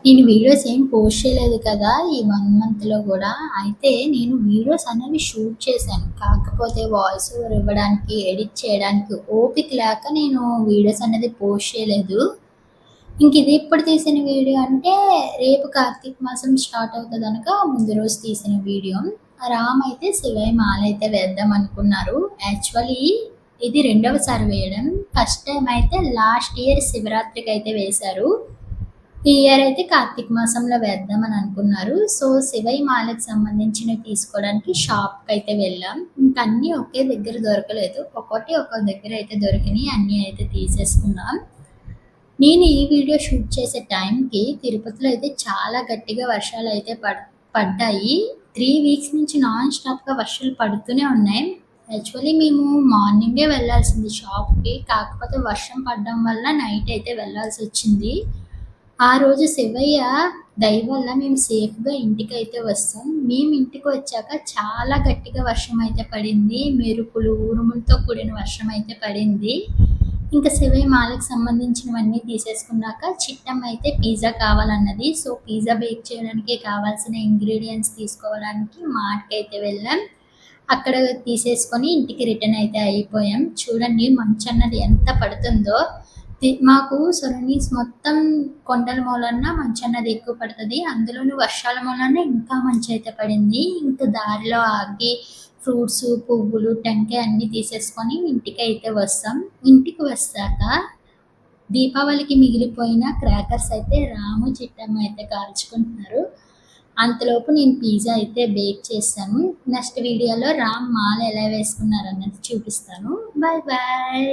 నేను వీడియోస్ ఏం పోస్ట్ చేయలేదు కదా! ఈ 1 మంత్‌లో గూడా. అయితే నేను వీడియోస్ అనేవి షూట్ చేశాను. కాకపోతే వాయిస్ ఓవర్ ఇవ్వడానికి, ఎడిట్ చేయడానికి ఓపిక లేక నేను వీడియోస్ అనేది పోస్ట్ చేయలేదు. ఇంక ఇది ఎప్పుడు తీసిన వీడియో అంటే, రేపు కార్తీక మాసం స్టార్ట్ అవుతదనక ముందు రోజు తీసిన వీడియో. రామ్ అయితే శివయ్య మాలైతే వేద్దాం అనుకున్నారు. యాక్చువల్లీ ఇది రెండవసారి వేయడం. ఫస్ట్ టైమ్ అయితే లాస్ట్ ఇయర్ శివరాత్రికైతే వేశారు. ఈ ఇయర్ అయితే కార్తీక మాసంలో వేద్దామని అనుకున్నారు. సో, శివయ్య మాలకు సంబంధించినవి తీసుకోవడానికి షాప్‌కైతే వెళ్ళాం. ఇంక అన్నీ ఒకే దగ్గర దొరకలేదు. ఒక్కోటి ఒక్కో దగ్గర అయితే దొరికినియి. అన్నీ అయితే తీసేసుకున్నాం. నేను ఈ వీడియో షూట్ చేసే టైంకి తిరుపతిలో అయితే చాలా గట్టిగా వర్షాలయితే పడ్డాయి. 3 వీక్స్ నుంచి నాన్ స్టాప్‌గా వర్షాలు పడుతూనే ఉన్నాయి. యాక్చువల్లీ మేము మార్నింగే వెళ్ళాల్సింది షాప్‌కి. కాకపోతే వర్షం పడడం వల్ల నైట్ అయితే వెళ్ళాల్సొచ్చింది. ఆ రోజు శివయ్య దయ వల్ల మేము సేఫ్‌గా ఇంటికైతే వస్తాం. మేము ఇంటికి వచ్చాక చాలా గట్టిగా వర్షం అయితే పడింది. మెరుపులు, ఉరుములతో కూడిన వర్షం అయితే పడింది. ఇంకా శివయ్య మాలకు సంబంధించినవన్నీ తీసేసుకున్నాక చిట్టమ్మ అయితే పిజ్జా కావాలన్నది. సో, పిజ్జా బేక్ చేయడానికి కావాల్సిన ఇంగ్రీడియెంట్స్ తీసుకోవడానికి మార్ట్‌కైతే వెళ్ళాం. అక్కడ తీసేసుకొని ఇంటికి రిటర్న్ అయితే అయిపోయాం. చూడండి మంచన్నది ఎంత పడుతుందో. మాకు సరౌండింగ్స్ మొత్తం కొండల మూలన మంచన్నది ఎక్కువ పడతది. అందులోను వర్షాల మూలన ఇంకా మంచయితే పడింది. ఇంక దారిలో ఆగి ఫ్రూట్స్, పువ్వులు, టెంకాయ అన్నీ తీసేసుకొని ఇంటికైతే వస్తాం. ఇంటికి వస్తాక దీపావళికి మిగిలిపోయిన క్రాకర్స్ అయితే రాము, చిట్టమ్మ అయితే కాల్చుకుంటున్నారు. అంతలోపు నేను పిజ్జా అయితే బేక్ చేశాను. నెక్స్ట్ వీడియోలో రామ్ మాల ఎలా వేసుకున్నారన్నది చూపిస్తాను. Bye bye.